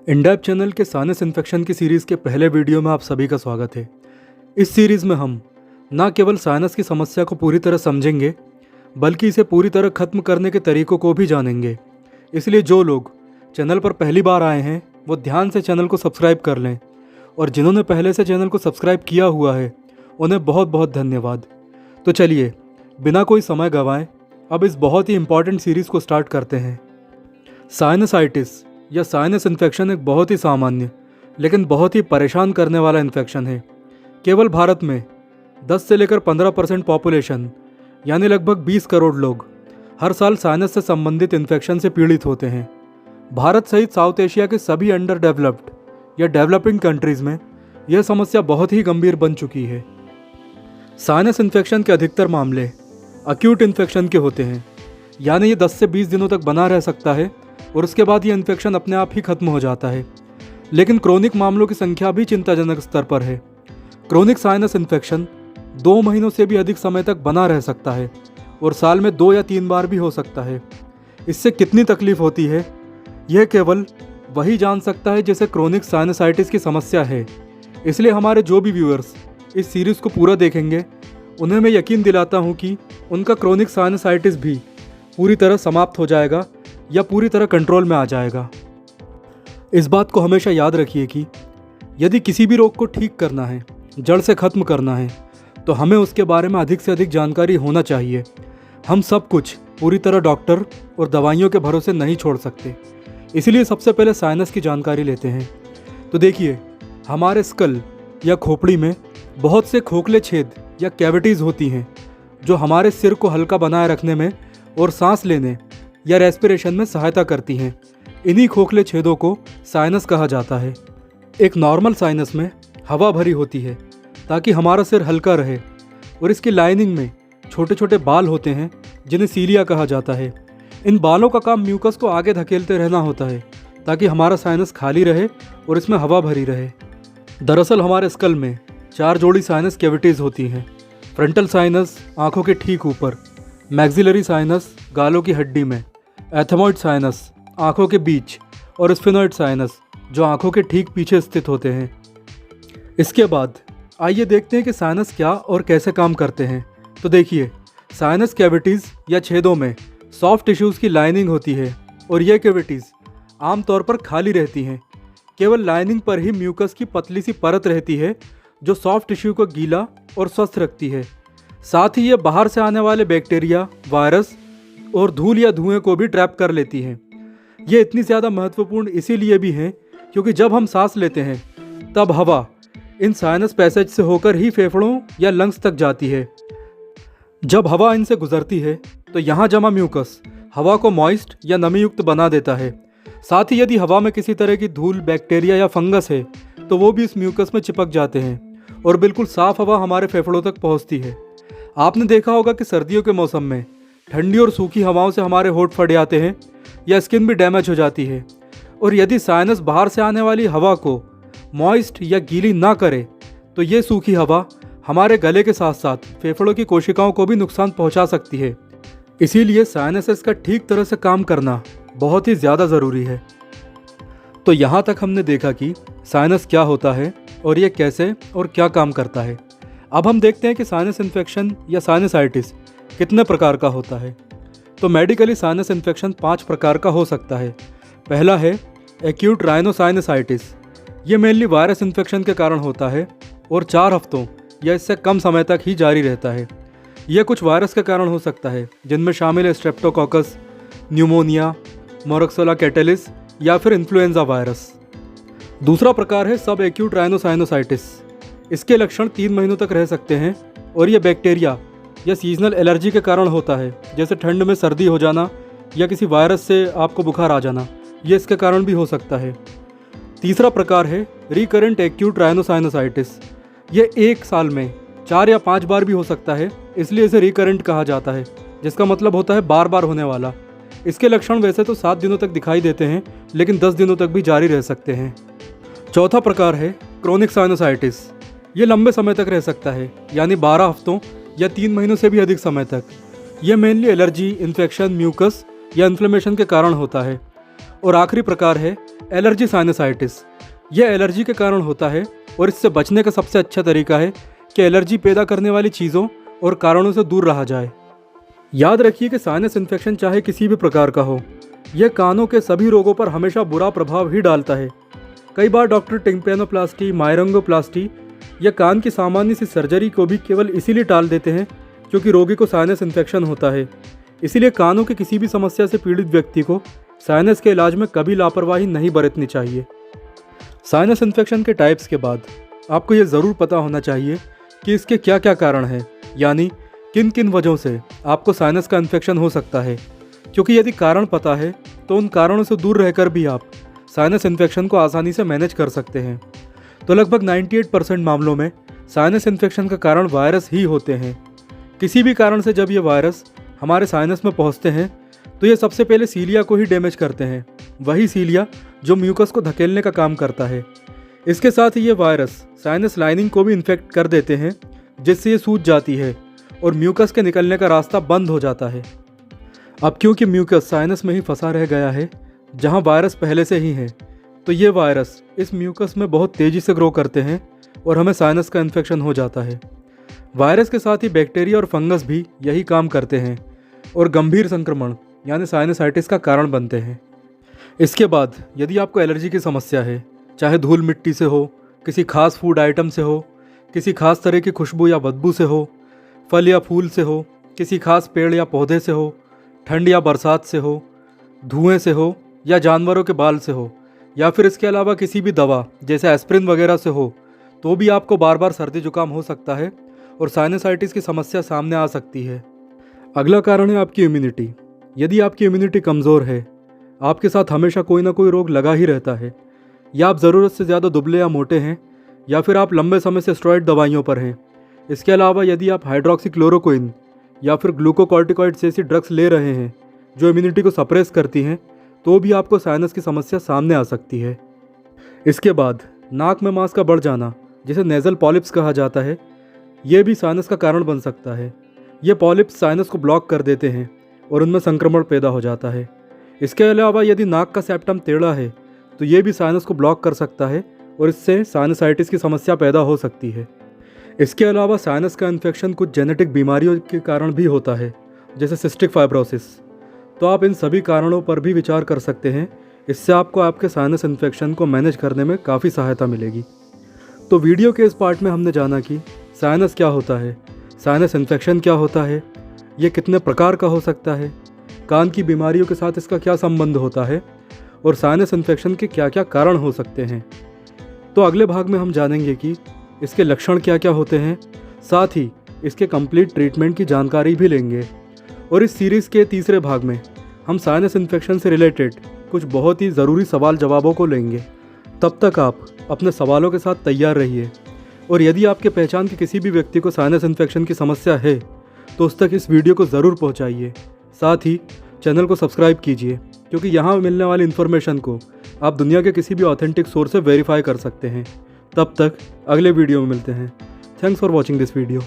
इंडेप channel के sinus infection की series के पहले वीडियो में आप सभी का स्वागत है। इस सीरीज़ में हम न केवल साइनस की समस्या को पूरी तरह समझेंगे बल्कि इसे पूरी तरह ख़त्म करने के तरीकों को भी जानेंगे। इसलिए जो लोग चैनल पर पहली बार आए हैं वो ध्यान से चैनल को सब्सक्राइब कर लें और जिन्होंने पहले से चैनल को सब्सक्राइब किया हुआ है उन्हें बहुत बहुत धन्यवाद। तो चलिए बिना कोई समय गंवाए अब इस बहुत ही इम्पॉर्टेंट सीरीज़ को स्टार्ट करते हैं। साइनसाइटिस या साइनस इन्फेक्शन एक बहुत ही सामान्य लेकिन बहुत ही परेशान करने वाला इन्फेक्शन है। केवल भारत में 10 से लेकर 15% पॉपुलेशन यानी लगभग 20 करोड़ लोग हर साल साइनस से संबंधित इन्फेक्शन से पीड़ित होते हैं। भारत सहित साउथ एशिया के सभी अंडर डेवलप्ड या डेवलपिंग कंट्रीज़ में यह समस्या बहुत ही गंभीर बन चुकी है। साइनस इन्फेक्शन के अधिकतर मामले अक्यूट इन्फेक्शन के होते हैं, यानी ये 10 से 20 दिनों तक बना रह सकता है और उसके बाद ये इन्फेक्शन अपने आप ही खत्म हो जाता है। लेकिन क्रोनिक मामलों की संख्या भी चिंताजनक स्तर पर है। क्रोनिक साइनस इन्फेक्शन 2 महीनों से भी अधिक समय तक बना रह सकता है और साल में 2 या 3 बार भी हो सकता है। इससे कितनी तकलीफ होती है यह केवल वही जान सकता है जिसे क्रोनिक साइनसाइटिस की समस्या है। इसलिए हमारे जो भी व्यूअर्स इस सीरीज़ को पूरा देखेंगे उन्हें मैं यकीन दिलाता हूँ कि उनका क्रोनिक साइनसाइटिस भी पूरी तरह समाप्त हो जाएगा या पूरी तरह कंट्रोल में आ जाएगा। इस बात को हमेशा याद रखिए कि यदि किसी भी रोग को ठीक करना है, जड़ से ख़त्म करना है, तो हमें उसके बारे में अधिक से अधिक जानकारी होना चाहिए। हम सब कुछ पूरी तरह डॉक्टर और दवाइयों के भरोसे नहीं छोड़ सकते। इसलिए सबसे पहले साइनस की जानकारी लेते हैं। तो देखिए, हमारे स्कल या खोपड़ी में बहुत से खोखले छेद या कैविटीज़ होती हैं जो हमारे सिर को हल्का बनाए रखने में और सांस लेने या रेस्पिरेशन में सहायता करती हैं। इन्हीं खोखले छेदों को साइनस कहा जाता है। एक नॉर्मल साइनस में हवा भरी होती है ताकि हमारा सिर हल्का रहे और इसकी लाइनिंग में छोटे छोटे बाल होते हैं जिन्हें सीलिया कहा जाता है। इन बालों का काम म्यूकस को आगे धकेलते रहना होता है ताकि हमारा साइनस खाली रहे और इसमें हवा भरी रहे। दरअसल हमारे स्कल में 4 जोड़ी साइनस कैविटीज़ होती हैं। फ्रंटल साइनस आँखों के ठीक ऊपर, मैक्सिलरी साइनस गालों की हड्डी में, एथमॉइड साइनस आँखों के बीच और स्फेनॉइड साइनस जो आँखों के ठीक पीछे स्थित होते हैं। इसके बाद आइए देखते हैं कि साइनस क्या और कैसे काम करते हैं। तो देखिए, साइनस कैविटीज़ या छेदों में सॉफ्ट टिश्यूज़ की लाइनिंग होती है और ये कैविटीज़ आमतौर पर खाली रहती हैं। केवल लाइनिंग पर ही म्यूकस की पतली सी परत रहती है जो सॉफ्ट टिश्यू को गीला और स्वस्थ रखती है। साथ ही ये बाहर से आने वाले बैक्टीरिया, वायरस और धूल या धुएं को भी ट्रैप कर लेती हैं। ये इतनी ज़्यादा महत्वपूर्ण इसीलिए भी हैं क्योंकि जब हम सांस लेते हैं तब हवा इन साइनस पैसेज से होकर ही फेफड़ों या लंग्स तक जाती है। जब हवा इनसे गुजरती है तो यहाँ जमा म्यूकस हवा को मॉइस्ट या नमीयुक्त बना देता है। साथ ही यदि हवा में किसी तरह की धूल, बैक्टीरिया या फंगस है तो वो भी इस म्यूकस में चिपक जाते हैं और बिल्कुल साफ हवा हमारे फेफड़ों तक पहुँचती है। आपने देखा होगा कि सर्दियों के मौसम में ठंडी और सूखी हवाओं से हमारे होंठ फट जाते हैं या स्किन भी डैमेज हो जाती है। और यदि साइनस बाहर से आने वाली हवा को मॉइस्ट या गीली ना करे तो ये सूखी हवा हमारे गले के साथ साथ फेफड़ों की कोशिकाओं को भी नुकसान पहुंचा सकती है। इसीलिए साइनसेस का ठीक तरह से काम करना बहुत ही ज़्यादा ज़रूरी है। तो यहाँ तक हमने देखा कि साइनस क्या होता है और ये कैसे और क्या काम करता है। अब हम देखते हैं कि साइनस इन्फेक्शन या साइनसाइटिस कितने प्रकार का होता है। तो मेडिकली साइनस इन्फेक्शन 5 प्रकार का हो सकता है। पहला है एक्यूट राइनोसाइनसाइटिस। ये मेनली वायरस इन्फेक्शन के कारण होता है और 4 हफ्तों या इससे कम समय तक ही जारी रहता है। यह कुछ वायरस के कारण हो सकता है जिनमें शामिल है स्ट्रेप्टोकोकस, न्यूमोनिया, मोरक्सोला कैटेलिस या फिर इन्फ्लुएंजा वायरस। दूसरा प्रकार है सब एक्यूट राइनोसाइनोसाइटिस। इसके लक्षण 3 महीनों तक रह सकते हैं और यह बैक्टीरिया या सीजनल एलर्जी के कारण होता है, जैसे ठंड में सर्दी हो जाना या किसी वायरस से आपको बुखार आ जाना, ये इसके कारण भी हो सकता है। तीसरा प्रकार है रिकरेंट एक्यूट राइनोसाइनोसाइटिस। ये 1 साल में 4 या 5 बार भी हो सकता है, इसलिए इसे रिकरेंट कहा जाता है, जिसका मतलब होता है बार बार होने वाला। इसके लक्षण वैसे तो 7 दिनों तक दिखाई देते हैं लेकिन 10 दिनों तक भी जारी रह सकते हैं। चौथा प्रकार है क्रोनिक साइनोसाइटिस। ये लंबे समय तक रह सकता है, यानी 12 हफ्तों या 3 महीनों से भी अधिक समय तक। यह मेनली एलर्जी, इन्फेक्शन, म्यूकस या इन्फ्लेमेशन के कारण होता है और आखिरी प्रकार है एलर्जी साइनसाइटिस। यह एलर्जी के कारण होता है और इससे बचने का सबसे अच्छा तरीका है कि एलर्जी पैदा करने वाली चीज़ों और कारणों से दूर रहा जाए। याद रखिए कि साइनस इन्फेक्शन चाहे किसी भी प्रकार का हो, यह कानों के सभी रोगों पर हमेशा बुरा प्रभाव ही डालता है। कई बार डॉक्टर टिम्पैनोप्लास्टी, मायरिंगोप्लास्टी या कान की सामान्य सी सर्जरी को भी केवल इसीलिए टाल देते हैं क्योंकि रोगी को साइनस इन्फेक्शन होता है। इसीलिए कानों की किसी भी समस्या से पीड़ित व्यक्ति को साइनस के इलाज में कभी लापरवाही नहीं बरतनी चाहिए। साइनस इन्फेक्शन के टाइप्स के बाद आपको ये ज़रूर पता होना चाहिए कि इसके क्या क्या कारण हैं, यानी किन किन वजहों से आपको साइनस का इन्फेक्शन हो सकता है। क्योंकि यदि कारण पता है तो उन कारणों से दूर रहकर भी आप साइनस इन्फेक्शन को आसानी से मैनेज कर सकते हैं। तो लगभग 98% मामलों में साइनस इन्फेक्शन का कारण वायरस ही होते हैं। किसी भी कारण से जब ये वायरस हमारे साइनस में पहुंचते हैं तो ये सबसे पहले सीलिया को ही डैमेज करते हैं, वही सीलिया जो म्यूकस को धकेलने का काम करता है। इसके साथ ही ये वायरस साइनस लाइनिंग को भी इन्फेक्ट कर देते हैं, जिससे ये सूज जाती है और म्यूकस के निकलने का रास्ता बंद हो जाता है। अब क्योंकि म्यूकस साइनस में ही फंसा रह गया है जहां वायरस पहले से ही है, तो ये वायरस इस म्यूकस में बहुत तेज़ी से ग्रो करते हैं और हमें साइनस का इन्फेक्शन हो जाता है। वायरस के साथ ही बैक्टीरिया और फंगस भी यही काम करते हैं और गंभीर संक्रमण यानी साइनसाइटिस का कारण बनते हैं। इसके बाद यदि आपको एलर्जी की समस्या है, चाहे धूल मिट्टी से हो, किसी खास फूड आइटम से हो, किसी खास तरह की खुशबू या बदबू से हो, फल या फूल से हो, किसी खास पेड़ या पौधे से हो, ठंड या बरसात से हो, धुएं से हो या जानवरों के बाल से हो, या फिर इसके अलावा किसी भी दवा जैसे एस्प्रिन वगैरह से हो, तो भी आपको बार बार सर्दी जुकाम हो सकता है और साइनसाइटिस की समस्या सामने आ सकती है। अगला कारण है आपकी इम्यूनिटी। यदि आपकी इम्यूनिटी कमज़ोर है, आपके साथ हमेशा कोई ना कोई रोग लगा ही रहता है, या आप ज़रूरत से ज़्यादा दुबले या मोटे हैं, या फिर आप लंबे समय से स्टेरॉइड दवाइयों पर हैं। इसके अलावा यदि आप हाइड्रोक्सीक्लोरोक्विन या फिर ग्लूकोकॉर्टिकॉइड्स जैसी ड्रग्स ले रहे हैं जो इम्यूनिटी को सप्रेस करती हैं, तो भी आपको साइनस की समस्या सामने आ सकती है। इसके बाद नाक में मांस का बढ़ जाना, जिसे नेज़ल पॉलिप्स कहा जाता है, ये भी साइनस का कारण बन सकता है। ये पॉलिप्स साइनस को ब्लॉक कर देते हैं और उनमें संक्रमण पैदा हो जाता है। इसके अलावा यदि नाक का सेप्टम टेढ़ा है तो ये भी साइनस को ब्लॉक कर सकता है और इससे साइनसाइटिस की समस्या पैदा हो सकती है। इसके अलावा साइनस का इन्फेक्शन कुछ जेनेटिक बीमारियों के कारण भी होता है, जैसे सिस्टिक फाइब्रोसिस। तो आप इन सभी कारणों पर भी विचार कर सकते हैं। इससे आपको आपके साइनस इन्फेक्शन को मैनेज करने में काफ़ी सहायता मिलेगी। तो वीडियो के इस पार्ट में हमने जाना कि साइनस क्या होता है, साइनस इन्फेक्शन क्या होता है, ये कितने प्रकार का हो सकता है, कान की बीमारियों के साथ इसका क्या संबंध होता है और साइनस इन्फेक्शन के क्या क्या कारण हो सकते हैं। तो अगले भाग में हम जानेंगे कि इसके लक्षण क्या क्या होते हैं, साथ ही इसके कंप्लीट ट्रीटमेंट की जानकारी भी लेंगे। और इस सीरीज़ के तीसरे भाग में हम साइनस इन्फेक्शन से रिलेटेड कुछ बहुत ही ज़रूरी सवाल जवाबों को लेंगे। तब तक आप अपने सवालों के साथ तैयार रहिए, और यदि आपके पहचान के किसी भी व्यक्ति को साइनस इन्फेक्शन की समस्या है तो उस तक इस वीडियो को ज़रूर पहुंचाइए। साथ ही चैनल को सब्सक्राइब कीजिए, क्योंकि यहाँ मिलने वाली इन्फॉर्मेशन को आप दुनिया के किसी भी ऑथेंटिक सोर्स से वेरीफाई कर सकते हैं। तब तक अगले वीडियो में मिलते हैं। Thanks for watching this video.